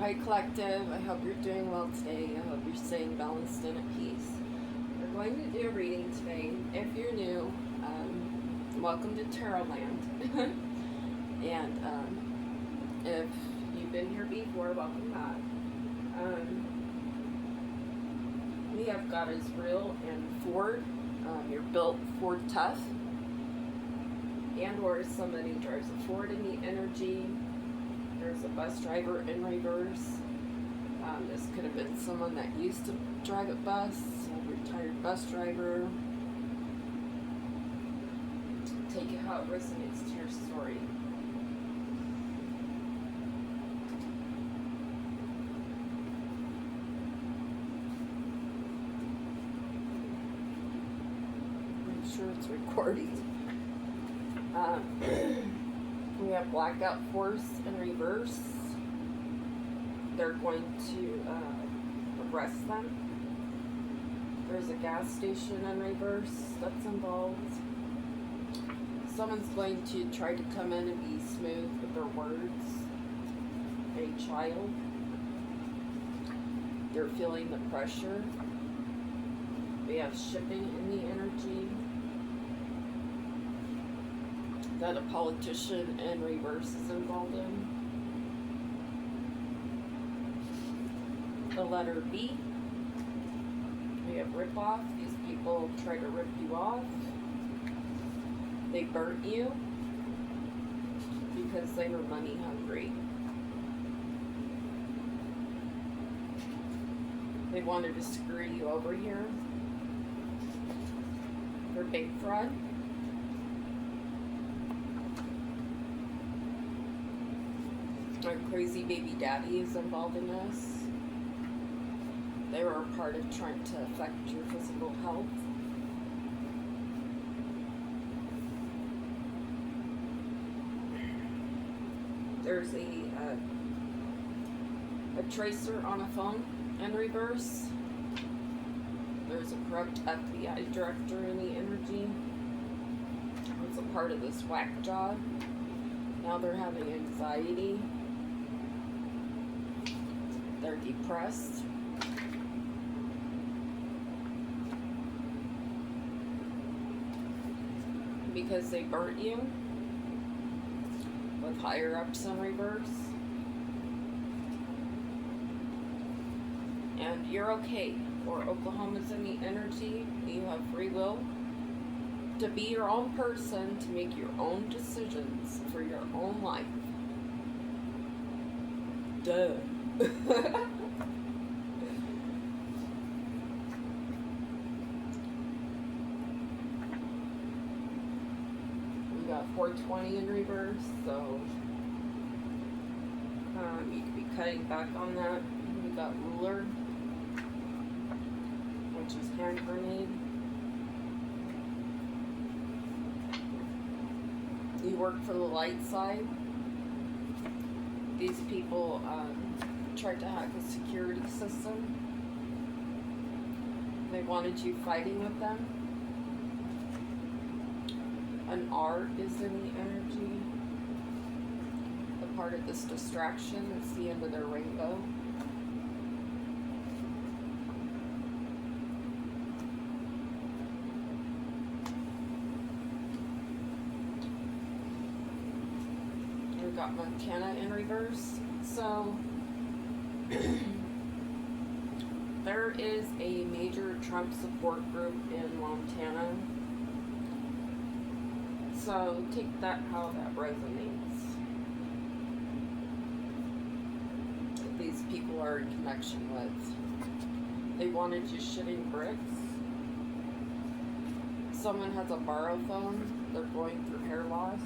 Hi Collective, I hope you're doing well today. I hope you're staying balanced and at peace. We're going to do a reading today. If you're new, welcome to Tarot Land. And if you've been here before, welcome back. We have God is real and Ford. You're built Ford tough. And or somebody drives a Ford in the energy. There's a bus driver in reverse. This could have been someone that used to drive a bus, a retired bus driver. Take it how it resonates to your story. I'm sure it's recording. We have blackout force in reverse. They're going to arrest them. There's a gas station in reverse that's involved. Someone's going to try to come in and be smooth with their words. A child. They're feeling the pressure. We have shipping in the energy. That a politician in reverse is involved in. The letter B. We have rip off. These people try to rip you off. They burnt you because they were money hungry. They wanted to screw you over here. They're big fraud. Our crazy baby daddy is involved in this. They were a part of trying to affect your physical health. There's a tracer on a phone in reverse. There's a corrupt FBI director in the energy. It's a part of this whack job. Now they're having anxiety. They're depressed. Because they burnt you with higher ups in reverse. And you're okay. Or Oklahoma's in the energy. You have free will to be your own person, to make your own decisions for your own life. Duh. We got 420 in reverse, so you could be cutting back on that. We got ruler, which is hand grenade. You work for the light side. These people tried to hack a security system. They wanted you fighting with them. An R is in the energy. A part of this distraction. It's the end of their rainbow. We've got Montana in reverse. So there is a major Trump support group in Montana. So take that how that resonates. That these people are in connection with. They wanted you shitting bricks. Someone has a borrow phone. They're going through hair loss.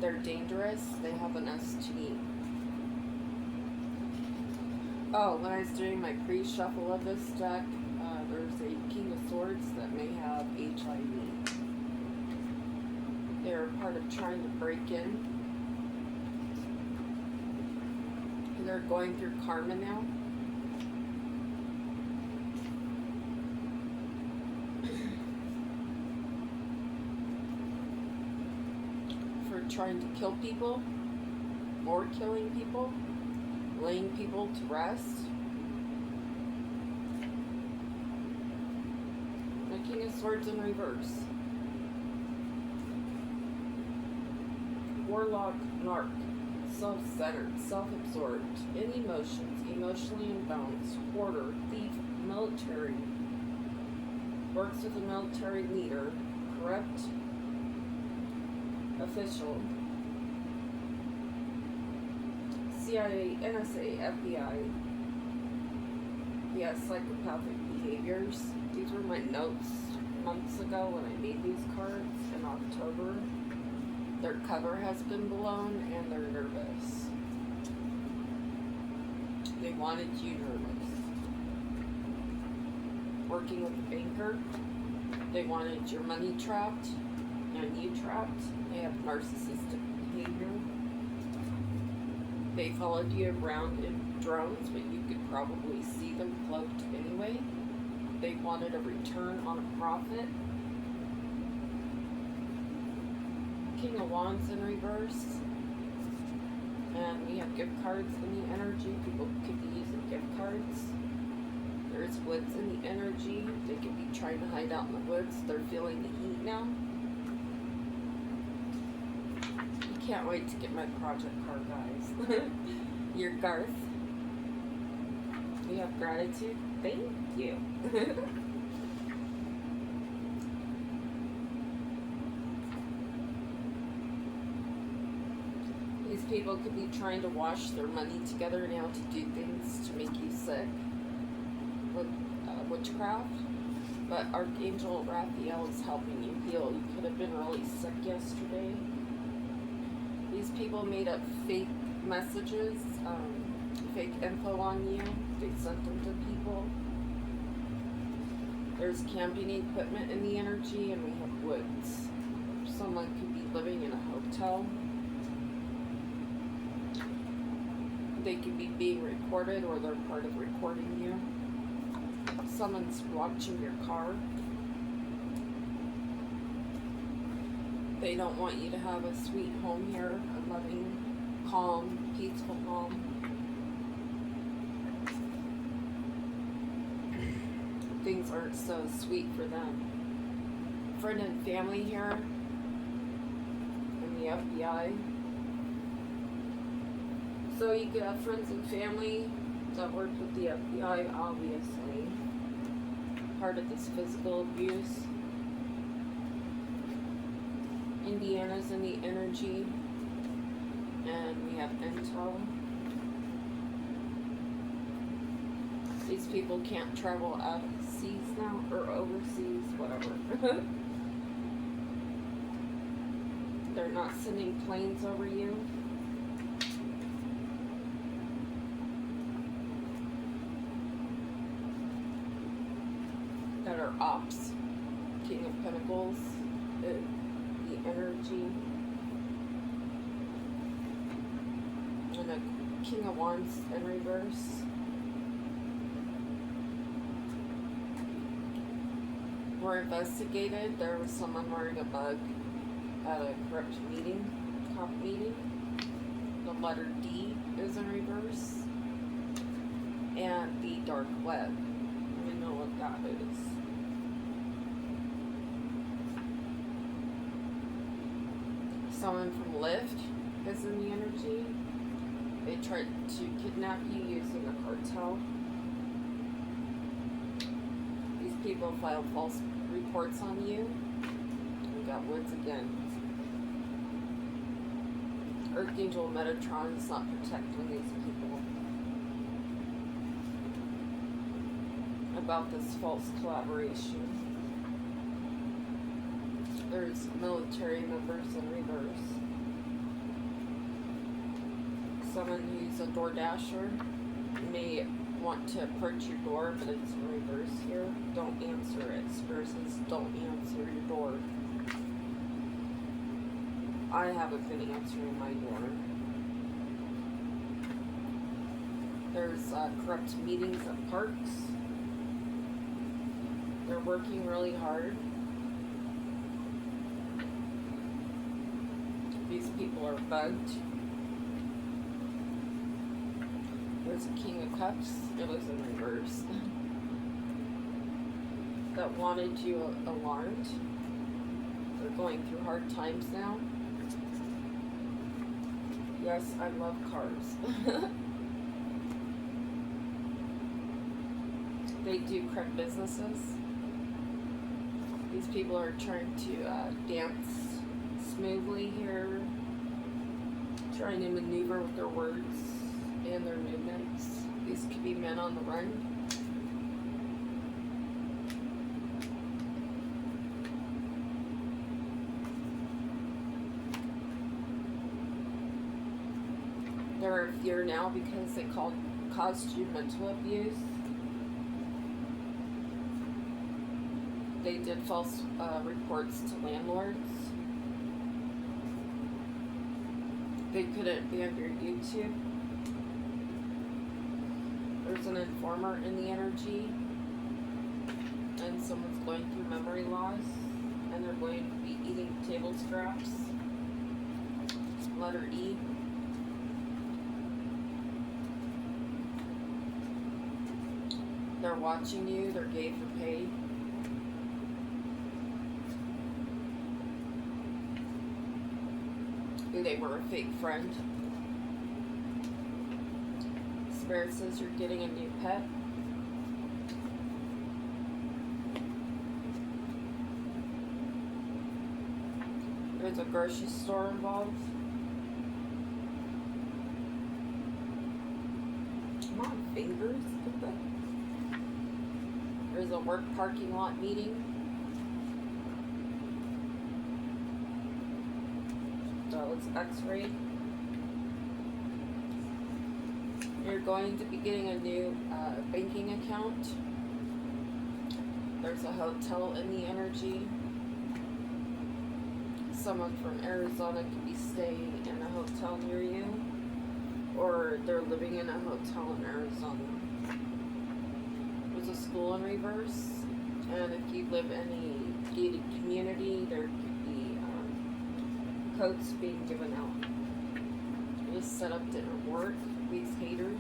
They're dangerous. They have an STD. Oh, when I was doing my pre-shuffle of this deck, there's a King of Swords that may have HIV. They're part of trying to break in. And they're going through karma now. For trying to kill people or killing people. laying people to rest. The King of Swords in reverse. Warlock, narc, self-centered, self-absorbed, in emotions, emotionally imbalanced, hoarder, thief, military, works with a military leader, corrupt official, CIA, NSA, FBI. He has psychopathic behaviors. These were my notes months ago when I made these cards in October. Their cover has been blown and they're nervous. They wanted you nervous. Working with a banker, they wanted your money trapped and you trapped. They have narcissistic behavior. They followed you around in drones, but you could probably see them cloaked anyway. They wanted a return on a profit. King of Wands in reverse. And we have gift cards in the energy. People could be using gift cards. There's woods in the energy. They could be trying to hide out in the woods. They're feeling the heat now. Can't wait to get my project card, guys. Your Garth. We have gratitude. Thank you. These people could be trying to wash their money together now to do things to make you sick with witchcraft. But Archangel Raphael is helping you heal. You could have been really sick yesterday. These people made up fake messages, fake info on you. They sent them to people. There's camping equipment in the energy, and we have woods. Someone could be living in a hotel. They could be being recorded, or they're part of recording you. Someone's watching your car. They don't want you to have a sweet home here, a loving, calm, peaceful home. Things aren't so sweet for them. Friend and family here in the FBI. So you could have friends and family that work with the FBI, obviously. Part of this physical abuse. Indiana's in the energy, and we have intel. These people can't travel out of the seas now, or overseas, whatever. They're not sending planes over you. That are ops. King of Pentacles. The energy. And a King of Wands in reverse. Were investigated. There was someone wearing a bug at a corrupt meeting, cop meeting. The letter D is in reverse. And the dark web. We know what that is. Someone from Lyft is in the energy. They tried to kidnap you using a cartel. These people filed false reports on you. We got woods again. Archangel Metatron is not protecting these people about this false collaboration. There's military members in reverse. Someone who's a door dasher may want to approach your door, but it's in reverse here. Don't answer it. Spirit says don't answer your door. I haven't been answering my door. There's corrupt meetings at parks. They're working really hard. These people are bugged. There's a King of Cups. It was in reverse. That wanted you alarmed. They're going through hard times now. Yes, I love cars. They do correct businesses. These people are trying to dance smoothly here, trying to maneuver with their words and their movements. These could be men on the run. They're in fear now because they caused you mental abuse. They did false reports to landlords. They couldn't be under YouTube. There's an informer in the energy, and someone's going through memory loss, and they're going to be eating table scraps. Letter E. They're watching you. They're gay for pay. They were a fake friend. Spirit says you're getting a new pet. There's a grocery store involved. Come on, fingers. There's a work parking lot meeting. So it's X-ray. You're going to be getting a new banking account. There's a hotel in the energy. Someone from Arizona could be staying in a hotel near you, or they're living in a hotel in Arizona. There's a school in reverse, and if you live in a gated community, there could be coats being given out. This setup didn't work. These haters.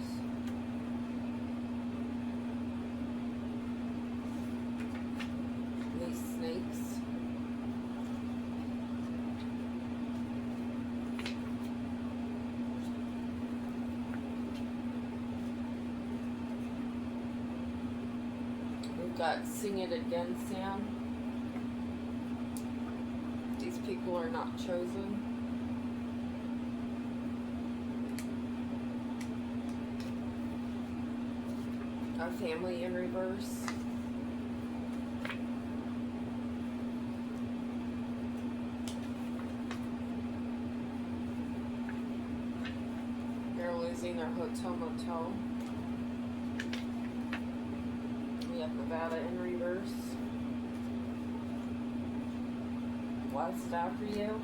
These snakes. We've got Sing It Again, Sam. These people are not chosen. A family in reverse. They're losing their hotel motel. We have Nevada in reverse. Last after you.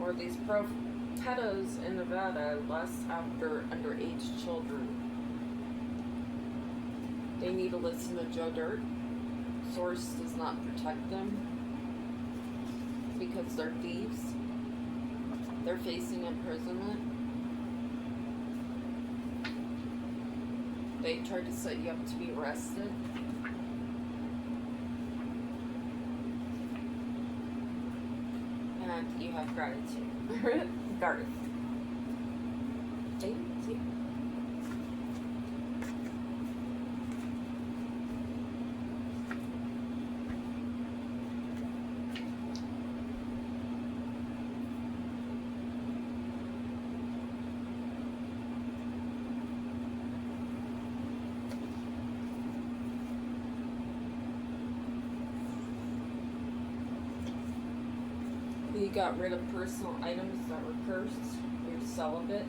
Or these pedos in Nevada lust after underage children. They need to listen to Joe Dirt. Source does not protect them because they're thieves. They're facing imprisonment. They tried to set you up to be arrested. And you have gratitude. Garth. Thank you. You got rid of personal items that were cursed. You're celibate.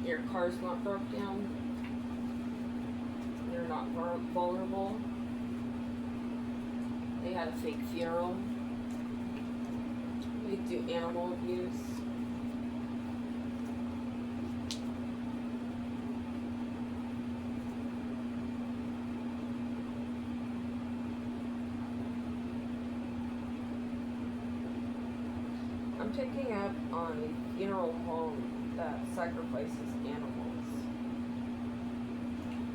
Your car's not broke down. You're not vulnerable. They had a fake funeral. They do animal abuse. I'm picking up on a funeral home that sacrifices animals.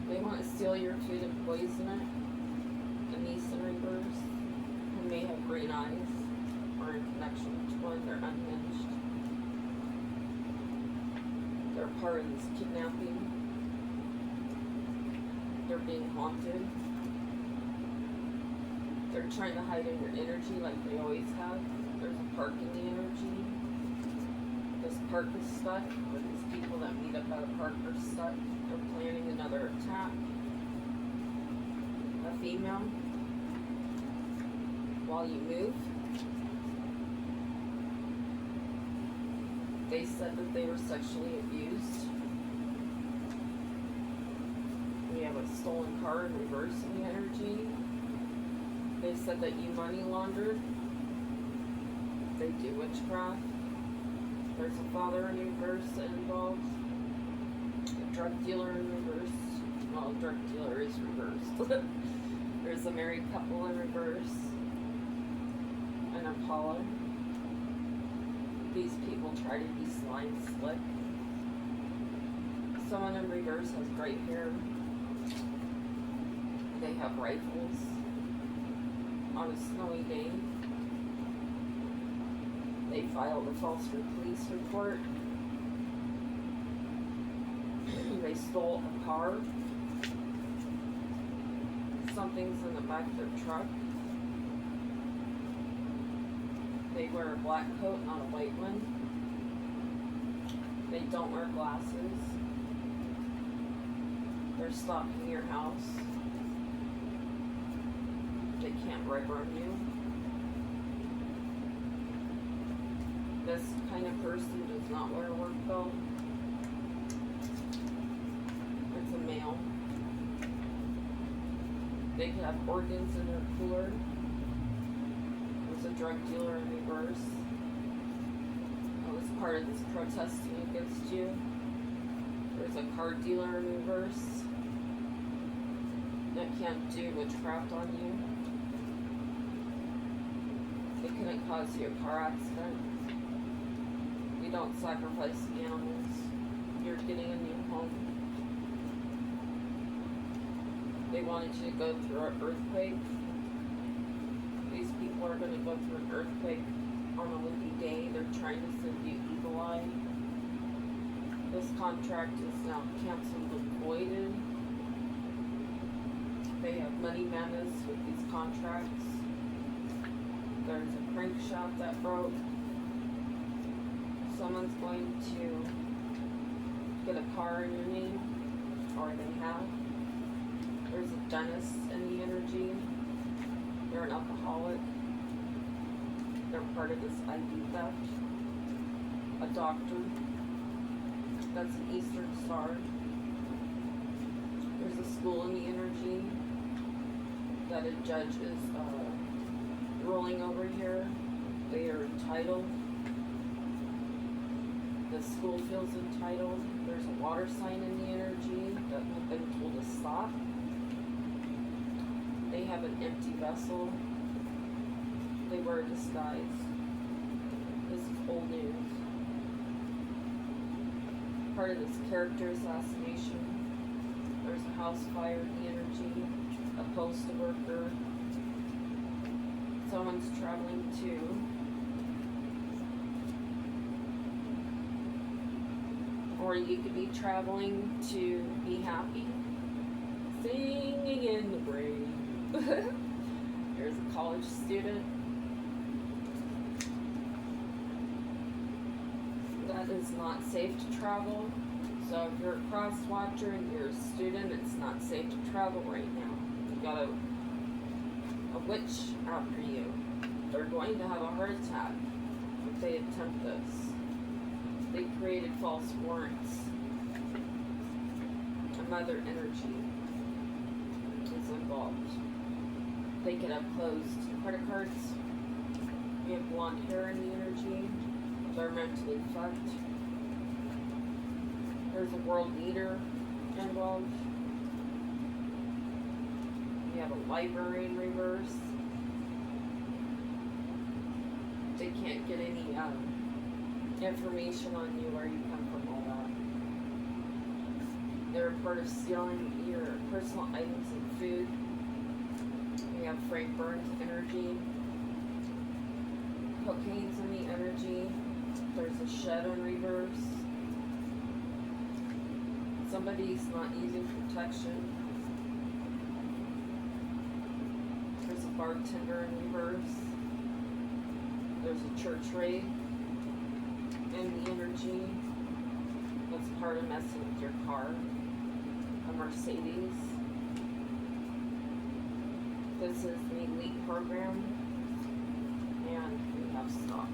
They want to steal your food and poison it. A niece in reverse who may have green eyes or in connection to one, they're unhinged. They're part of this kidnapping. They're being haunted. They're trying to hide in your energy like they always have. There's a park in the energy. This park is stuck, or these people that meet up at a park are stuck. They're planning another attack. A female. While you move. They said that they were sexually abused. We have a stolen car in reverse in the energy. They said that you money laundered. They do witchcraft. There's a father in reverse involved. A drug dealer in reverse. Well, a drug dealer is reversed. There's a married couple in reverse. An Apollo. These people try to be sly and slick. Someone in reverse has great hair. They have rifles. On a snowy day, they filed a false police report. They stole a car. Something's in the back of their truck. They wear a black coat, not a white one. They don't wear glasses. They're stalking your house. They can't rip on you. This kind of person does not wear a work belt. It's a male. They could have organs in their cooler. There's a drug dealer in reverse. That was part of this protesting against you. There's a car dealer in reverse that can't do witchcraft on you. It couldn't cause you a car accident. We don't sacrifice animals. You're getting a new home. They wanted you to go through an earthquake. These people are going to go through an earthquake on a windy day. They're trying to send you evil eye. This contract is now canceled and voided. They have money madness with these contracts. There's a crankshaft that broke. Someone's going to get a car in your name, or they have. There's a dentist in the energy. They're an alcoholic. They're part of this ID theft. A doctor. That's an Eastern Star. There's a school in the energy that a judge is ruling over here. They are entitled. The school feels entitled. There's a water sign in the energy that have been told to stop. They have an empty vessel. They wear a disguise. This is old news. Part of this character assassination. There's a house fire in the energy. A postal worker. Someone's traveling to. Or you could be traveling to be happy. Singing in the brain. Here's a college student. That is not safe to travel. So if you're a cross watcher and you're a student, it's not safe to travel right now. You got a witch after you. They're going to have a heart attack if they attempt this. They created false warrants. A mother energy is involved. They could have closed credit cards. We have blonde hair in the energy. They're mentally fucked. There's a world leader involved. We have a library in reverse. They can't get any information on you, where you come from, all that. They're a part of stealing your personal items and food. We have Frank Burns energy. Cocaine's in the energy. There's a shed in reverse. Somebody's not using protection. There's a bartender in reverse. There's a church raid in the energy. That's part of messing with your car. A Mercedes. This is the elite program. And we have stock.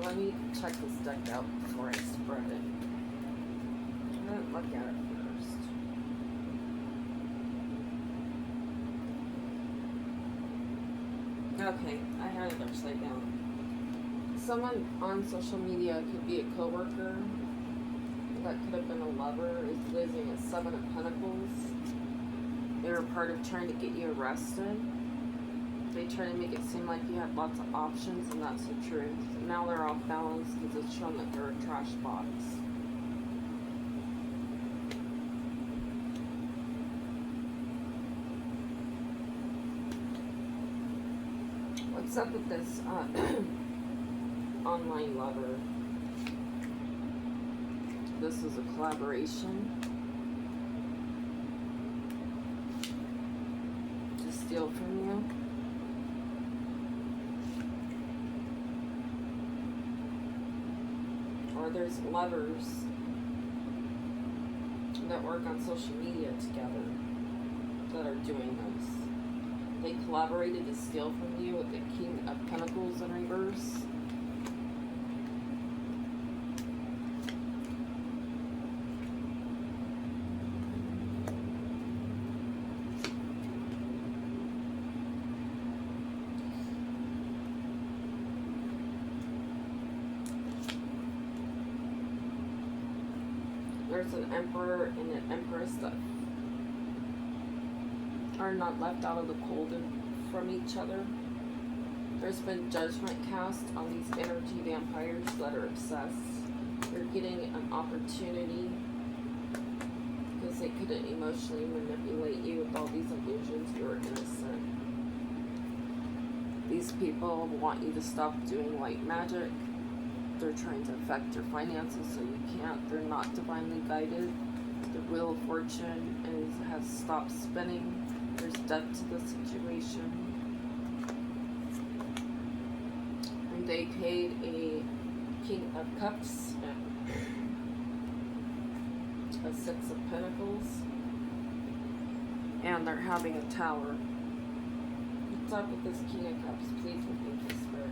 Let me check this deck out before I spread it. I'm gonna look at it first. Okay, I had it upside down. Someone on social media could be a coworker. That could have been a lover. Is losing a 7 of Pentacles. They were part of trying to get you arrested. They try to make it seem like you had lots of options, and that's the truth. Now they're off balance because it's shown that they're a trash box. What's up with this online lover? This is a collaboration to steal from you. Or there's lovers that work on social media together that are doing this. They collaborated to steal from you with the King of Pentacles in reverse. There's an emperor and an empress that are not left out of the cold from each other. There's been judgment cast on these energy vampires that are obsessed. They're getting an opportunity because they couldn't emotionally manipulate you with all these illusions. You were innocent. These people want you to stop doing white magic. They're trying to affect your finances so you can't. They're not divinely guided. The Wheel of Fortune has stopped spinning. There's death to the situation. And they paid a King of Cups, a 6 of Pentacles, and they're having a tower. What's up with this King of Cups? Please repeat this spirit.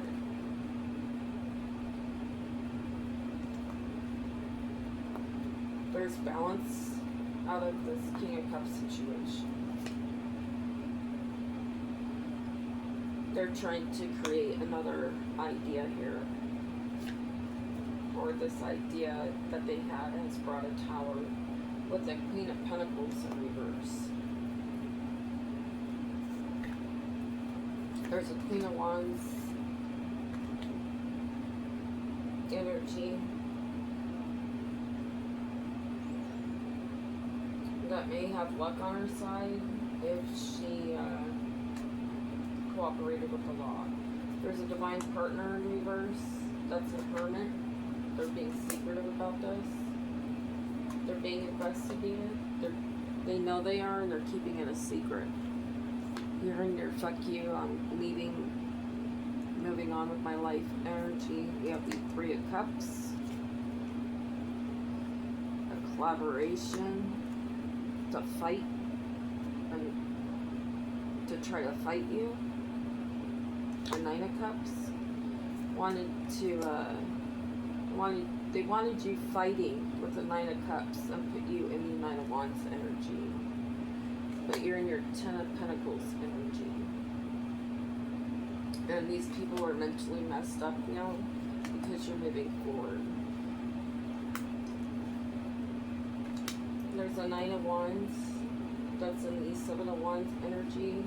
There's balance out of this King of Cups situation. They're trying to create another idea here. Or this idea that they had has brought a tower with the Queen of Pentacles in reverse. There's a Queen of Wands energy that may have luck on her side if she cooperated with the law. There's a divine partner in reverse. That's a hermit. They're being secretive about this. They're being investigated. They know they are, and they're keeping it a secret. You're in your fuck you, I'm leaving, moving on with my life energy. We have the 3 of Cups. A collaboration. To fight. and to try to fight you. The Nine of Cups they wanted you fighting with the Nine of Cups and put you in the Nine of Wands energy. But you're in your Ten of Pentacles energy. And these people are mentally messed up now because you're moving forward. There's a Nine of Wands that's in the Seven of Wands energy.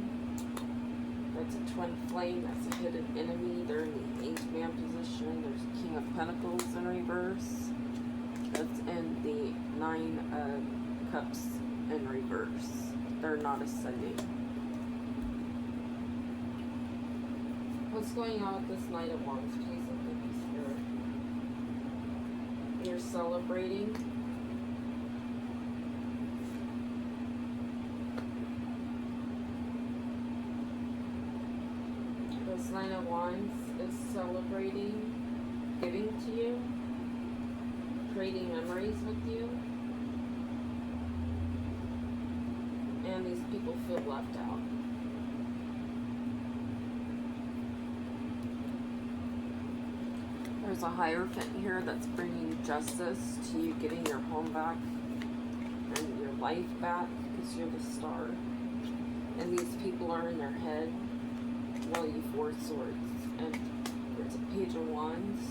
That's a twin flame. That's a hidden enemy. They're in the Eighth Man position. There's King of Pentacles in reverse. That's in the Nine of Cups in reverse. They're not ascending. What's going on with this Knight of Wands? Please and thank you, Spirit. You're celebrating. This Nine of Wands is celebrating, giving to you, creating memories with you. And these people feel left out. There's a Hierophant here that's bringing justice to you, getting your home back and your life back because you're the star. And these people are in their head while you Four Swords. And there's a Page of Wands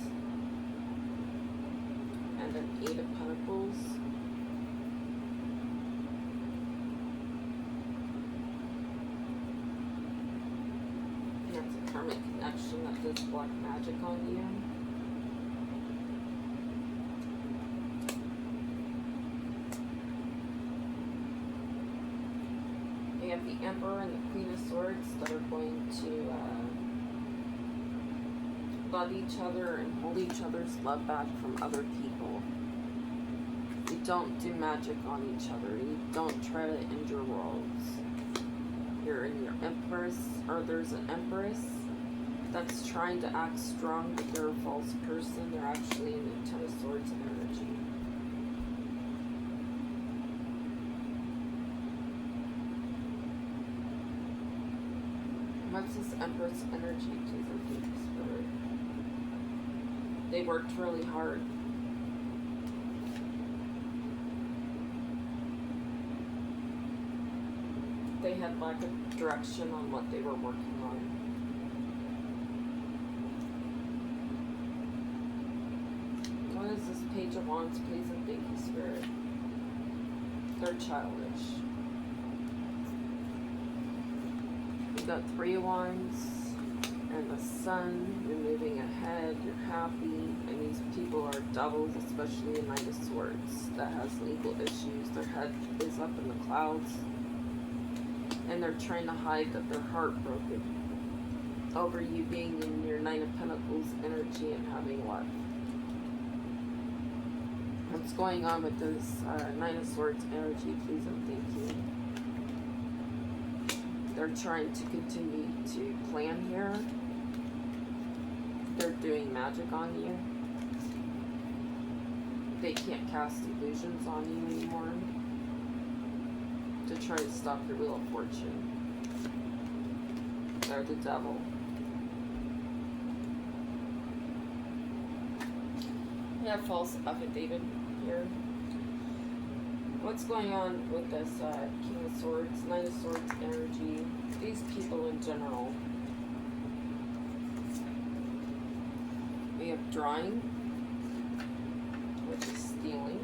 and an Eight of Pentacles. That's a karmic connection that does black magic on you. We have the Emperor and the Queen of Swords that are going to love each other and hold each other's love back from other people. You don't do magic on each other. You don't try to end your worlds. You're in your Empress, or there's an Empress that's trying to act strong, but they're a false person. They're actually in the Ten of Swords energy. What's this Empress energy, please, and thank you, Spirit? They worked really hard. They had lack of direction on what they were working on. What is this Page of Wands, please, and thank you, Spirit? They're childish. You've got Three of Wands and the Sun. You're moving ahead. You're happy. And these people are devils, especially a Knight of Swords that has legal issues. Their head is up in the clouds. And they're trying to hide that they're heartbroken over you being in your Nine of Pentacles energy and having love. What's going on with this Nine of Swords energy, please and thank you? They're trying to continue to plan here. They're doing magic on you. They can't cast illusions on you anymore to try to stop your Wheel of Fortune. They're the devil. We have false affidavit here. What's going on with this King of Swords, Knight of Swords energy? These people in general. We have drawing, which is stealing.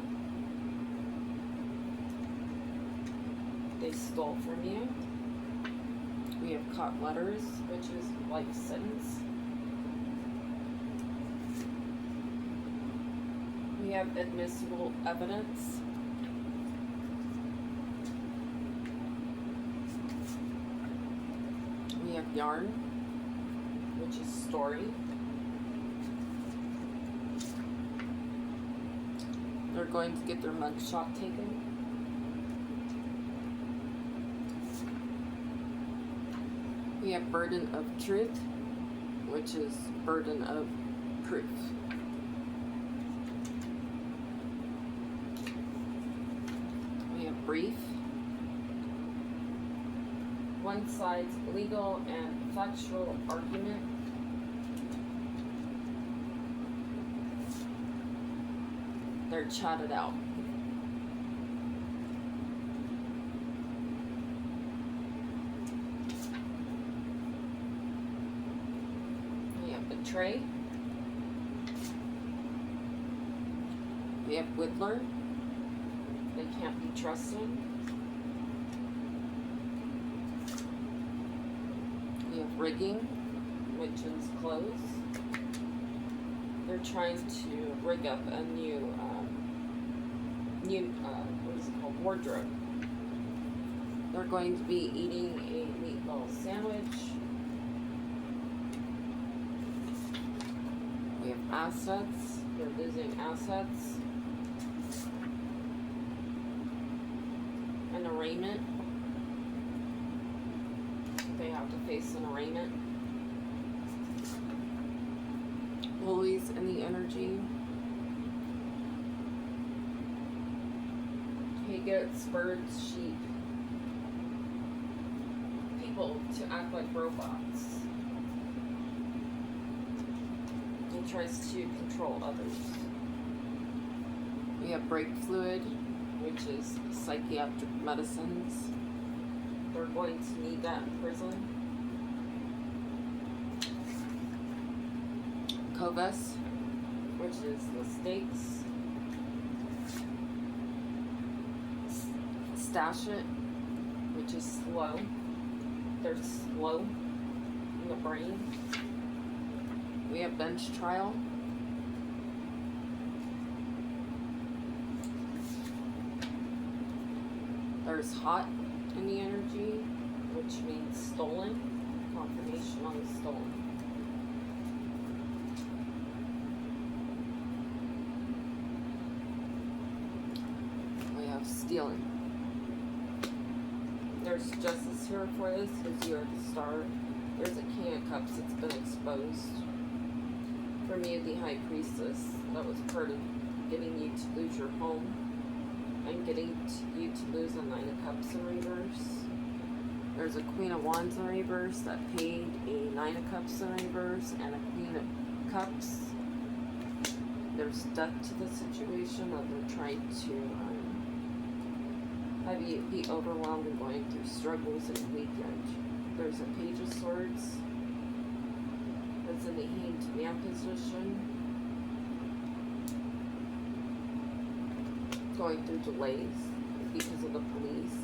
They stole from you. We have caught letters, which is life sentence. We have admissible evidence. We have yarn, which is story. They're going to get their mugshot taken. We have burden of truth, which is burden of proof. We have brief. one side's legal and factual argument. They're chatted out. We have betray. We have whittler. They can't be trusted. We have rigging, which is clothes. They're trying to rig up a new what is it called, wardrobe. They're going to be eating a meatball sandwich. We have assets. They're losing assets. An arraignment. They have to face an arraignment. Bullies in the energy. He gets birds, sheep, people to act like robots. He tries to control others. We have brake fluid, which is psychiatric medicines. They're going to need that in prison. Covis, which is the stakes. Stash it, which is slow. They're slow in the brain. We have bench trial. There's hot in the energy, which means stolen. Confirmation on the stolen. We have stealing. There's justice here for this because you are the star. There's a King of Cups that's been exposed. For me, the High Priestess, that was part of getting you to lose your home and getting you to lose a Nine of Cups in reverse. There's a Queen of Wands in reverse that paid a Nine of Cups in reverse and a Queen of Cups. There's death to the situation that they're trying to have you be overwhelmed and going through struggles and weekend. There's a Page of Swords that's in the Hanged Man position, going through delays because of the police.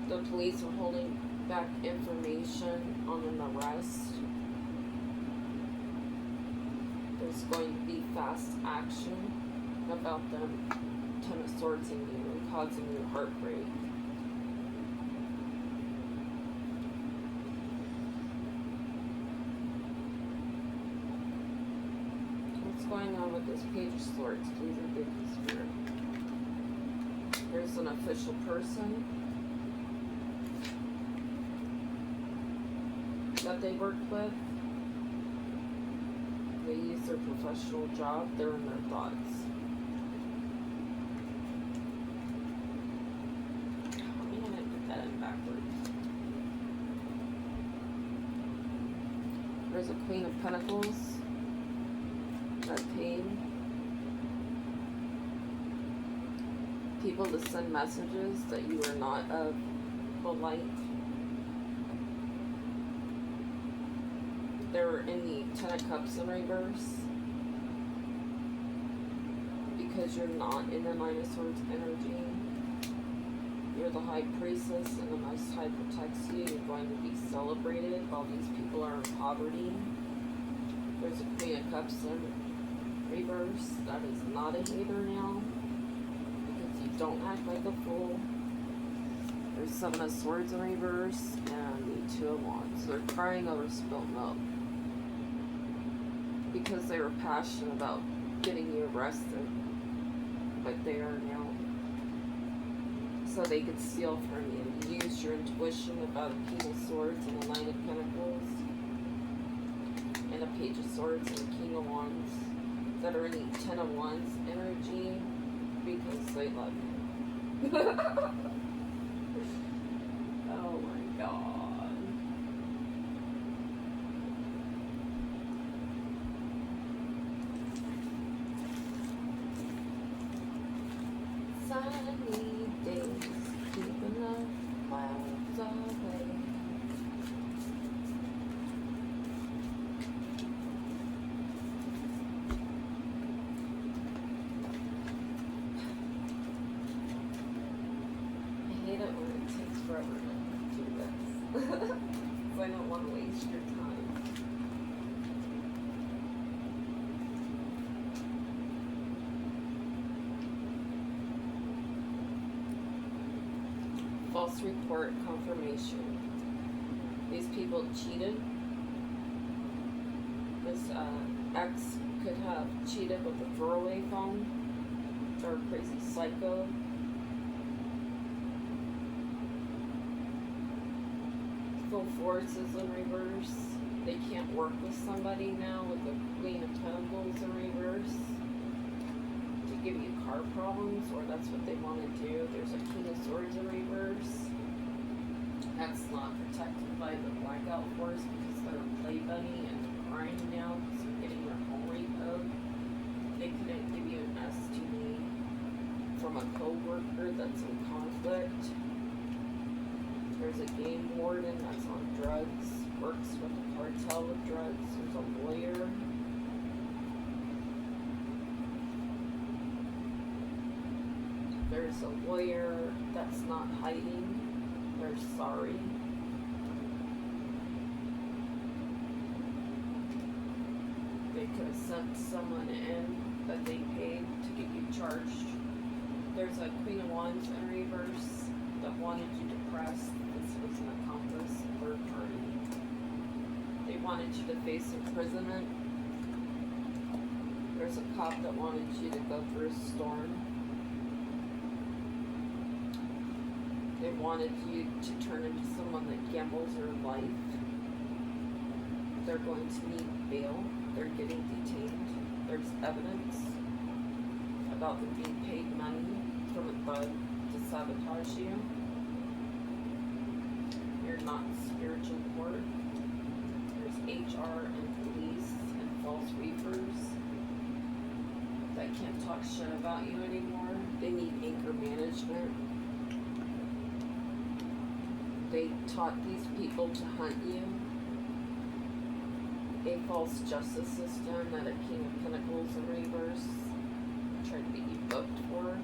The police are holding back information on an arrest. There's going to be fast action about them Ten of Swords in you and causing you heartbreak. What's going on with this Page of Swords? Please rebuke the spirit. There's an official person that they work with. They use their professional job. They're in their thoughts. There's a Queen of Pentacles that paid people to send messages that you are not of the light. They're in the Ten of Cups in reverse because you're not in the Nine of Swords energy. You're the High Priestess and the Most High protects you. You're going to be celebrated while these people are in poverty. There's a Queen of Cups in reverse. That is not a hater now because you don't act like a fool. There's Seven of Swords in reverse and the Two of Wands. They're crying over spilt milk because they were passionate about getting you arrested, but they are now. So they could steal from you. You use your intuition about a King of Swords and a Nine of Pentacles and a Page of Swords and a King of Wands that are in the Ten of Wands energy because they love you. Oh my god. Sunny days, keeping the clouds away. I hate it when it takes forever to do this. So I don't want to waste your time. False report confirmation. These people cheated. This ex could have cheated with a throwaway phone or a crazy psycho. Full force is in reverse. They can't work with somebody now with the Queen of Pentacles in reverse to give you car problems, or that's what they want to do. There's a King of Swords in reverse. That's not protected by the blackout force because they're a play bunny and they're crying now because they're getting their home repoed. They couldn't give you an STD from a co-worker that's in conflict. There's a game warden that's on drugs, works with a cartel of drugs. There's a lawyer. There's a lawyer that's not hiding. They're sorry. They could have sent someone in that they paid to get you charged. There's a Queen of Wands in reverse that wanted you depressed. This was an accomplice, third party. They wanted you to face imprisonment. There's a cop that wanted you to go through a storm. They wanted you to turn into someone that gambles their life. They're going to need bail. They're getting detained. There's evidence about them being paid money from a thug to sabotage you. You're not spiritual court. There's HR and police and false reefers that can't talk shit about you anymore. They need anger management. They taught these people to hunt you. A false justice system that a King of Pentacles in reverse tried to get you booked for.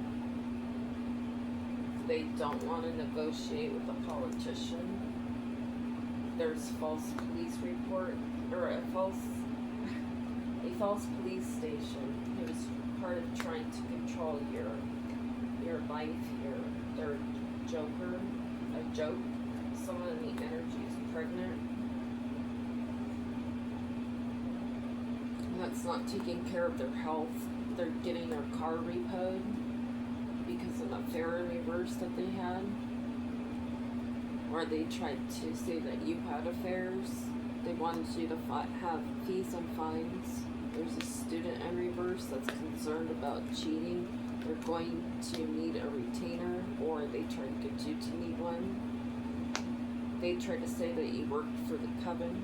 They don't want to negotiate with a politician. There's false police report, or a false police station who's part of trying to control your life here. They're a joker, a joke. Someone in the energy is pregnant. And that's not taking care of their health. They're getting their car repoed because of an affair in reverse that they had. Or they tried to say that you had affairs. They wanted you to have fees and fines. There's a student in reverse that's concerned about cheating. They're going to need a retainer, or they try to get you to need one. They tried to say that you worked for the coven.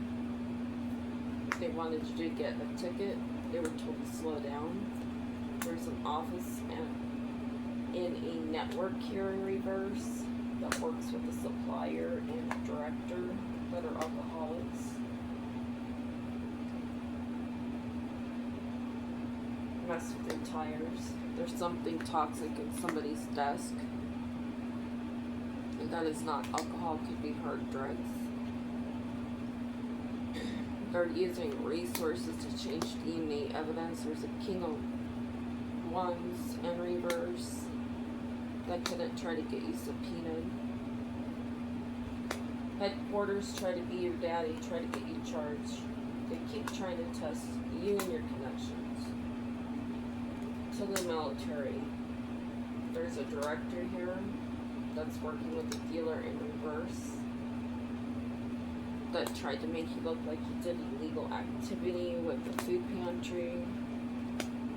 They wanted you to get a ticket. They were told to slow down. There's an office in a network here in reverse that works with a supplier and a director that are alcoholics. Mess with their tires. There's something toxic in somebody's desk. And that is not alcohol, could be hard drugs. They're using resources to change DNA evidence. There's a King of Wands in reverse that couldn't try to get you subpoenaed. Headquarters try to be your daddy, try to get you charged. They keep trying to test you and your connections to the military. There's a director here that's working with a dealer in reverse that tried to make you look like you did illegal activity with the food pantry.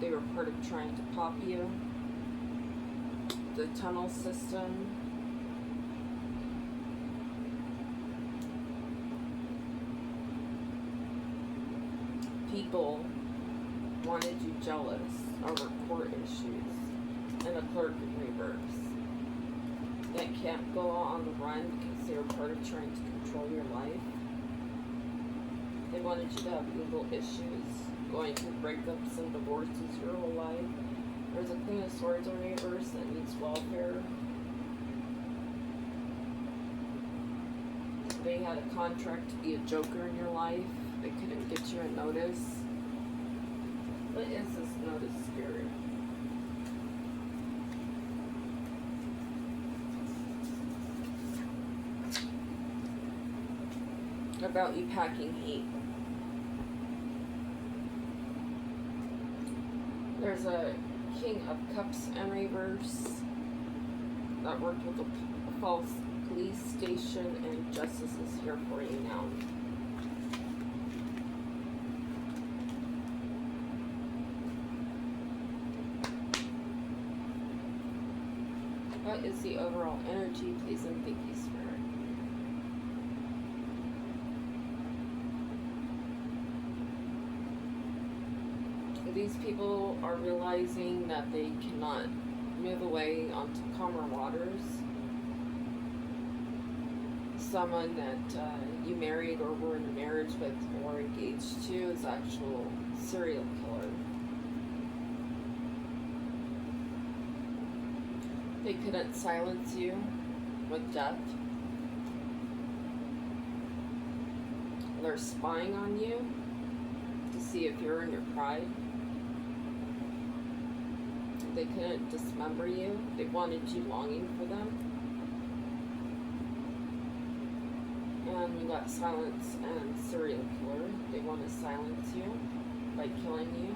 They were part of trying to pop you. The tunnel system. people wanted you jealous over court issues, and a clerk in reverse. That can't go on the run because they were part of trying to control your life. They wanted you to have legal issues, going through breakups and divorces your whole life. There's a Queen of Swords in reverse that needs welfare. They had a contract to be a joker in your life. They couldn't get you a notice. What is this notice, Spirit? About you packing heat. There's a King of Cups in reverse that worked with a false police station, and justice is here for you now. What is the overall energy, please, and thank you, Spirit? These people are realizing that they cannot move away onto calmer waters. Someone that you married or were in a marriage with or engaged to is actual serial killer. They couldn't silence you with death. They're spying on you to see if you're in your pride. They couldn't dismember you. They wanted you longing for them. And you got silence and serial killer. They want to silence you by killing you.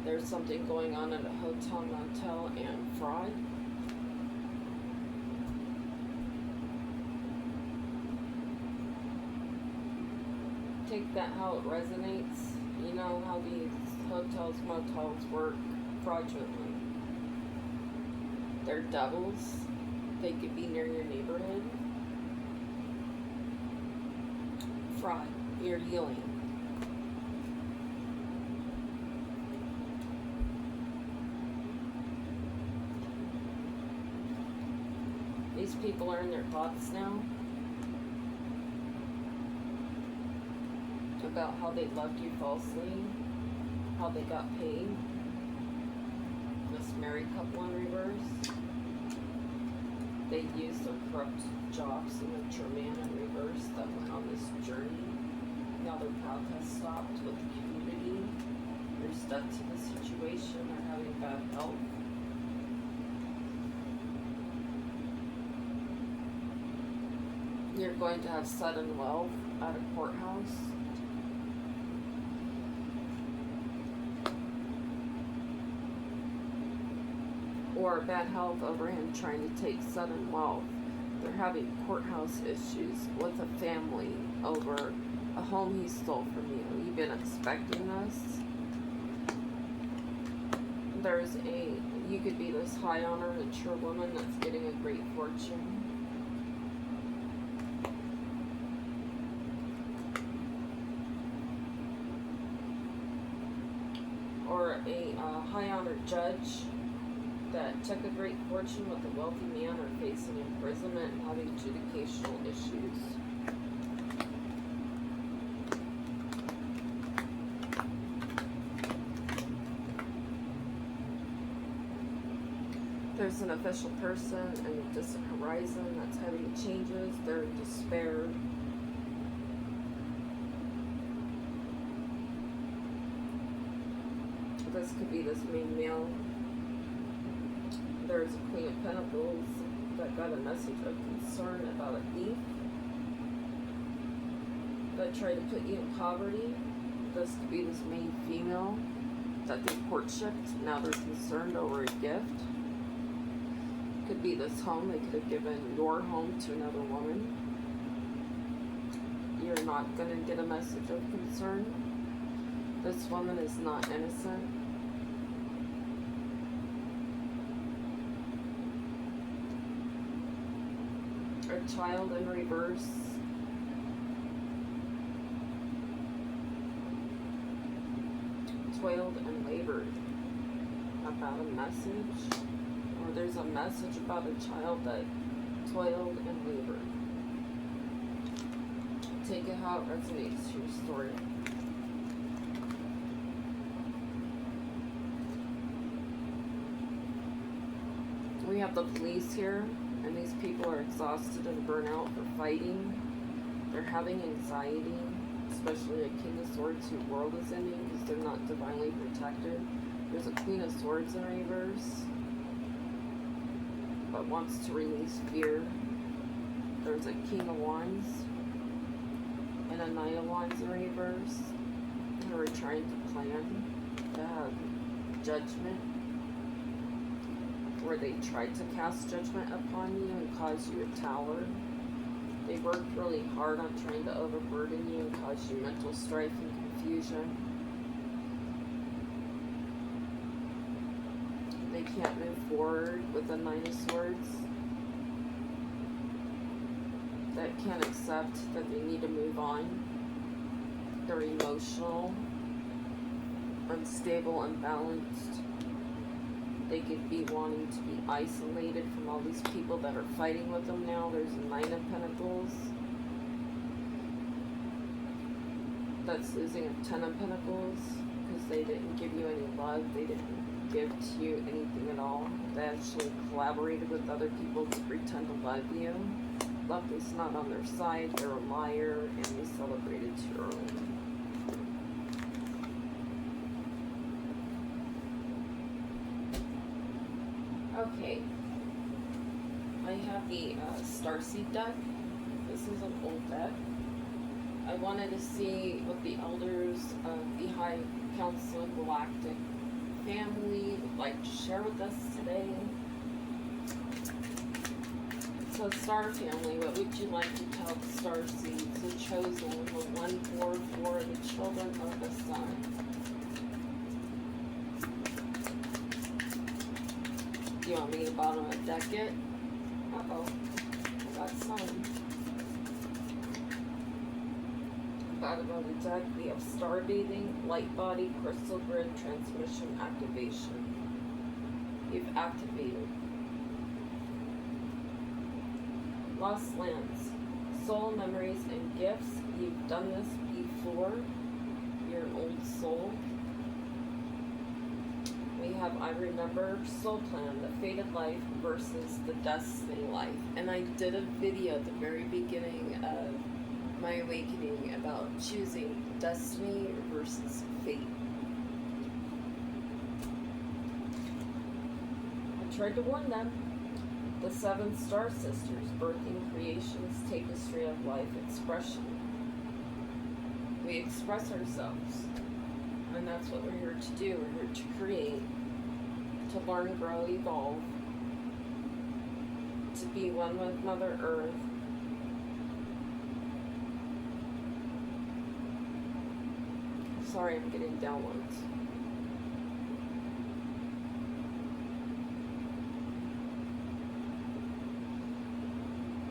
There's something going on at a hotel, motel, and fraud. Take that how it resonates. You know how these hotels, motels work fraudulently. They're devils. They could be near your neighborhood. Fraud. You're healing. These people are in their thoughts now about how they loved you falsely, how they got paid. This married couple in reverse. They used their corrupt jobs and a true man in reverse that went on this journey. Now their path has stopped with the community. They're stuck to the situation. They're having bad health. You're going to have sudden wealth at a courthouse. Or bad health over him trying to take sudden wealth. They're having courthouse issues with a family over a home he stole from you. You've been expecting this. You could be this high honor, mature woman that's getting a great fortune. Or a high honored judge that took a great fortune with a wealthy man or facing imprisonment and having judicational issues. There's an official person in a distant horizon that's having changes. They're in despair. This could be this main male. There's a Queen of Pentacles that got a message of concern about a thief that tried to put you in poverty. This could be this main female that they courtshipped. Now they're concerned over a gift. Could be this home. They could have given your home to another woman. You're not going to get a message of concern. This woman is not innocent. A child in reverse. toiled and labored. About a message, or there's a message about a child that toiled and labored. Take it how it resonates to your story. We have the police here, and these people are exhausted and burnt out for fighting. They're having anxiety, especially a King of Swords whose world is ending because they're not divinely protected. There's a Queen of Swords in reverse, but wants to release fear. There's a King of Wands and a Knight of Wands in reverse, who are trying to plan to have judgment, where they tried to cast judgment upon you and cause you a tower. They worked really hard on trying to overburden you and cause you mental strife and confusion. They can't move forward with the Nine of Swords. That can't accept that they need to move on. They're emotional, unstable, unbalanced. They could be wanting to be isolated from all these people that are fighting with them now. There's a Nine of Pentacles. That's losing a Ten of Pentacles because they didn't give you any love. They didn't give to you anything at all. They actually collaborated with other people to pretend to love you. Luck is not on their side. They're a liar, and they celebrated too early. Okay, I have the Starseed deck. This is an old deck. I wanted to see what the elders of the High Council Galactic family would like to share with us today. So, Star Family, what would you like to tell the Starseeds, the Chosen, the 144, the Children of the Sun? Do you want me to bottom a deck it? Uh-oh, I got some. Bottom of the deck, we have Star Bathing, Light Body, Crystal Grid, Transmission, Activation. You've activated. Lost Lands, Soul, Memories, and Gifts. You've done this before. You're an old soul. We have I Remember, Soul Plan, the Fated Life versus the Destiny Life. And I did a video at the very beginning of my awakening about choosing destiny versus fate. I tried to warn them. The 7 Star Sisters, Birthing, Creations, Tapestry of Life, Expression. We express ourselves, and that's what we're here to do. We're here to create, to learn, grow, evolve, to be one with Mother Earth. Sorry, I'm getting downloads.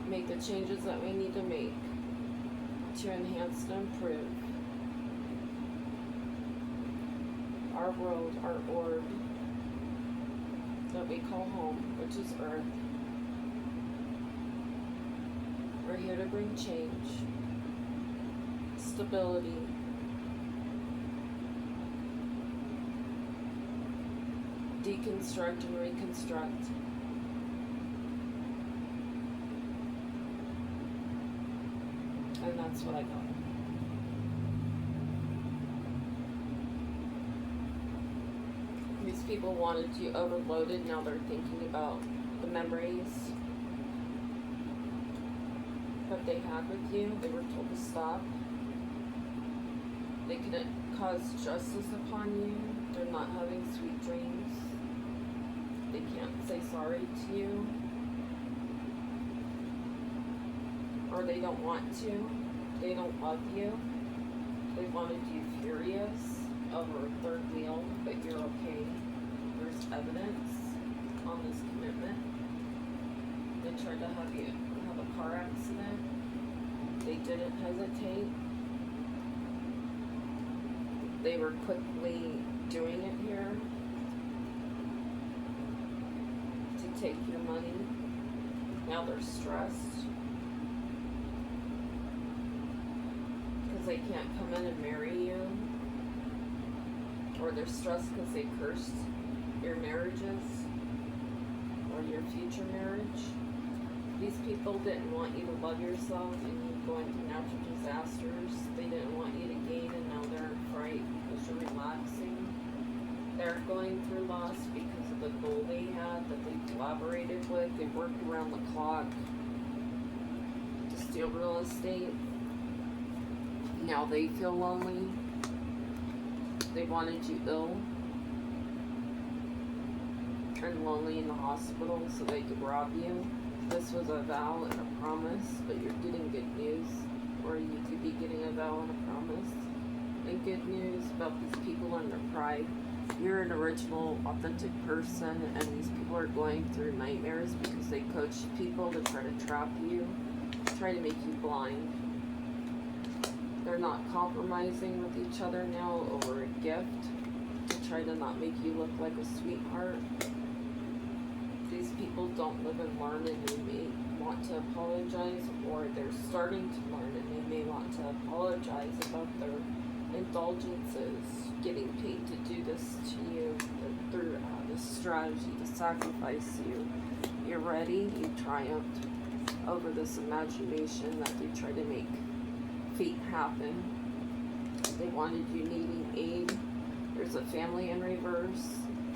Make the changes that we need to make to enhance and improve our world, our orb that we call home, which is Earth. We're here to bring change, stability, deconstruct and reconstruct. And that's what I got. These people wanted you overloaded. Now they're thinking about the memories that they had with you. They were told to stop. They couldn't cause justice upon you. They're not having sweet dreams. They can't say sorry to you. Or they don't want to. They don't love you. They wanted you furious over a third wheel, but you're okay. There's evidence on this commitment. They tried to have you have a car accident. They didn't hesitate. They were quickly doing it here to take your money. Now they're stressed because they can't come in and marry you, or they're stressed because they cursed your marriages or your future marriage. These people didn't want you to love yourself and you going through natural disasters. They didn't want you to gain, and now they're in fright because you're relaxing. They're going through loss because of the goal they had that they collaborated with. They worked around the clock to steal real estate. Now they feel lonely. They wanted you ill and lonely in the hospital so they could rob you. This was a vow and a promise, but you're getting good news, or you could be getting a vow and a promise and good news about these people and their pride. You're an original, authentic person, and these people are going through nightmares because they coached people to try to trap you, try to make you blind. They're not compromising with each other now over a gift to try to not make you look like a sweetheart. These people don't live and learn, and they may want to apologize, or they're starting to learn and they may want to apologize about their indulgences, getting paid to do this to you through this strategy to sacrifice you. You're ready. You triumphed over this imagination that they try to make fate happen. They wanted you needing aid. There's a family in reverse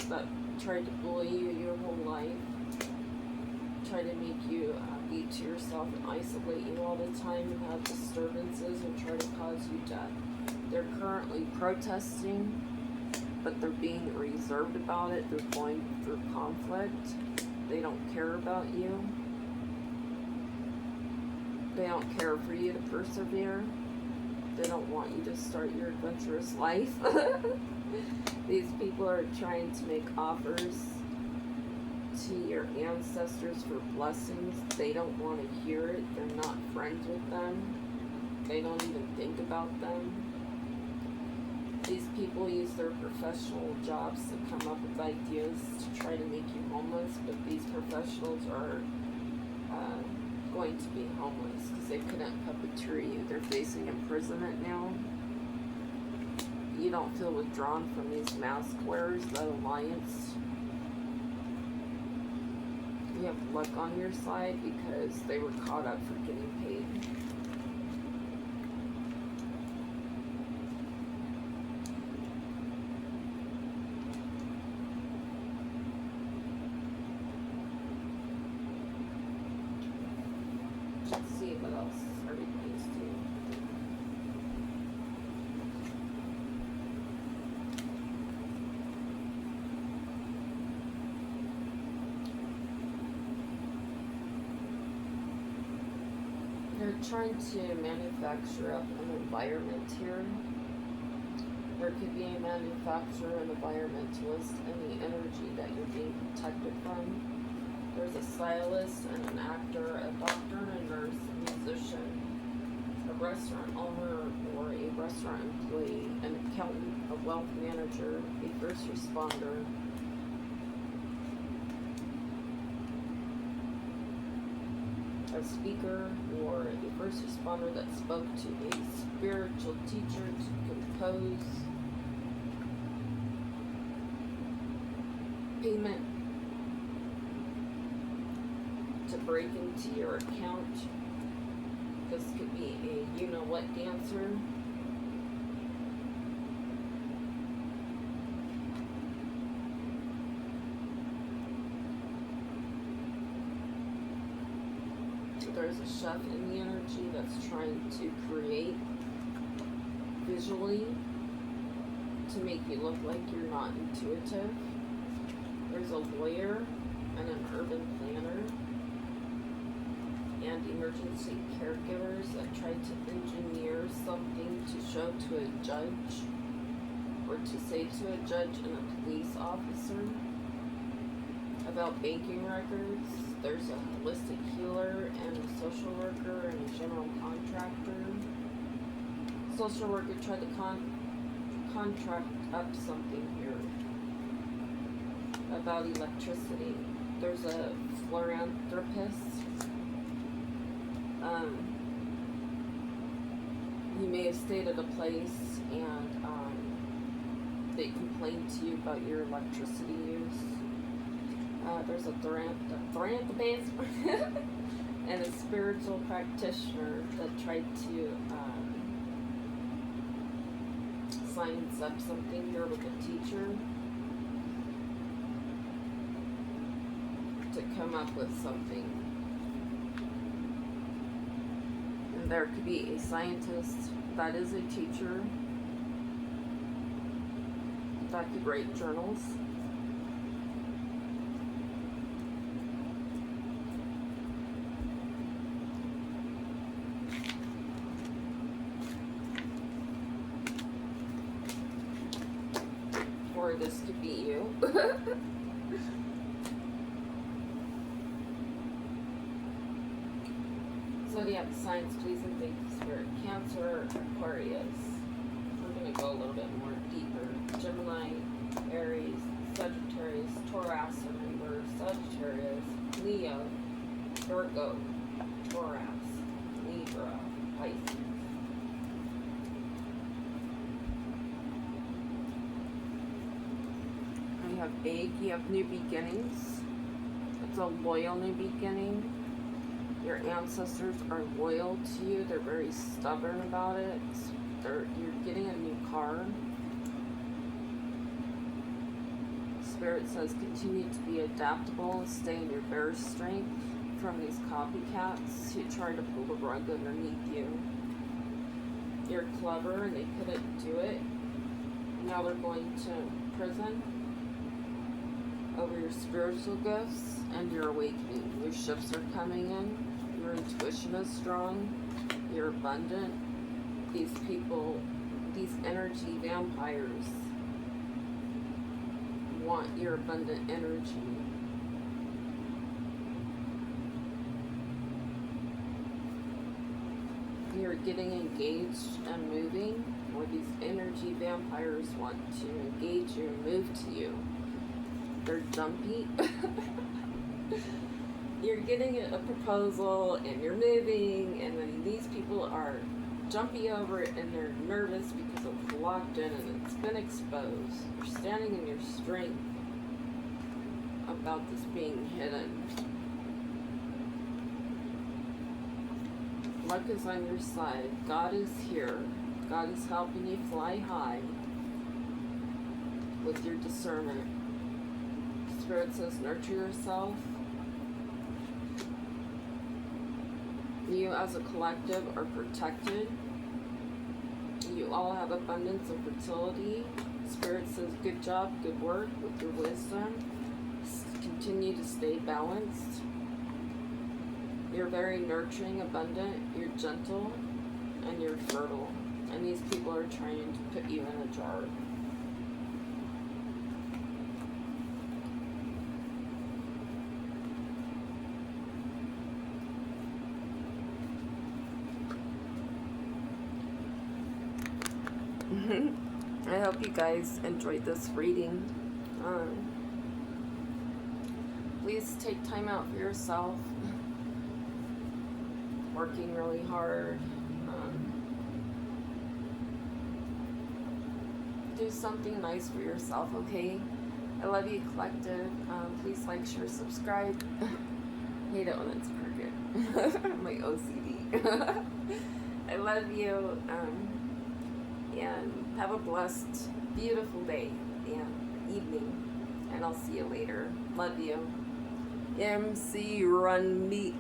that tried to bully you your whole life, try to make you be to yourself and isolate you all the time and have disturbances and try to cause you death. They're currently protesting, but they're being reserved about it. They're going through conflict. They don't care about you. They don't care for you to persevere. They don't want you to start your adventurous life. These people are trying to make offers to your ancestors for blessings. They don't want to hear it. They're not friends with them. They don't even think about them. These people use their professional jobs to come up with ideas to try to make you homeless, but these professionals are going to be homeless because they couldn't puppeteer you. They're facing imprisonment now. You don't feel withdrawn from these mask wearers, that alliance. You have luck on your side because they were caught up for getting paid. Let's see what else everybody's doing. They're trying to manufacture up an environment here. There could be a manufacturer, an environmentalist, and the energy that you're being protected from. There's a stylist and an actor, a doctor and a nurse, a musician, a restaurant owner or a restaurant employee, an accountant, a wealth manager, a first responder, a speaker, or a first responder that spoke to a spiritual teacher to compose payment to break into your account. This could be a you-know-what dancer. There's a chef in the energy that's trying to create visually to make you look like you're not intuitive. There's a lawyer and an urban planner and emergency caregivers that try to engineer something to show to a judge or to say to a judge and a police officer about banking records. There's a holistic healer and a social worker and a general contractor. Social worker tried to contract up something here about electricity. There's a philanthropist. You may have stayed at a place and they complained to you about your electricity use. There's a philanthropist and a spiritual practitioner that tried to signs up something here with a teacher to come up with something. And there could be a scientist that is a teacher that could write journals. Or this could be you. Zodiac signs, please and thank you, Spirit. Cancer, Aquarius. We're going to go a little bit more deeper. Gemini, Aries, Sagittarius, Taurus, remember, Sagittarius, Leo, Virgo, Taurus, Libra, Pisces. You have egg, you have new beginnings. It's a loyal new beginning. Your ancestors are loyal to you. They're very stubborn about it. You're getting a new car. Spirit says continue to be adaptable and stay in your bear strength from these copycats who try to pull the rug underneath you. You're clever and they couldn't do it. Now they're going to prison over your spiritual gifts and your awakening. Your shifts are coming in. Your intuition is strong. You're abundant. These people, these energy vampires want your abundant energy. You're getting engaged and moving, or these energy vampires want to engage you and move to you. They're jumpy. You're getting a proposal and you're moving, and then these people are jumpy over it and they're nervous because it's locked in and it's been exposed. You're standing in your strength about this being hidden. Luck is on your side. God is here. God is helping you fly high with your discernment. Spirit says nurture yourself. You as a collective are protected. You all have abundance of fertility. Spirit says good job, good work with your wisdom. Continue to stay balanced. You're very nurturing, abundant, you're gentle, and you're fertile. And these people are trying to put you in a jar. I hope you guys enjoyed this reading. Please take time out for yourself. Working really hard. Do something nice for yourself, okay? I love you, collective. Please like, share, subscribe. Hate it when it's crooked. My OCD. I love you. And have a blessed, beautiful day and evening. And I'll see you later. Love you. MC Run Meat.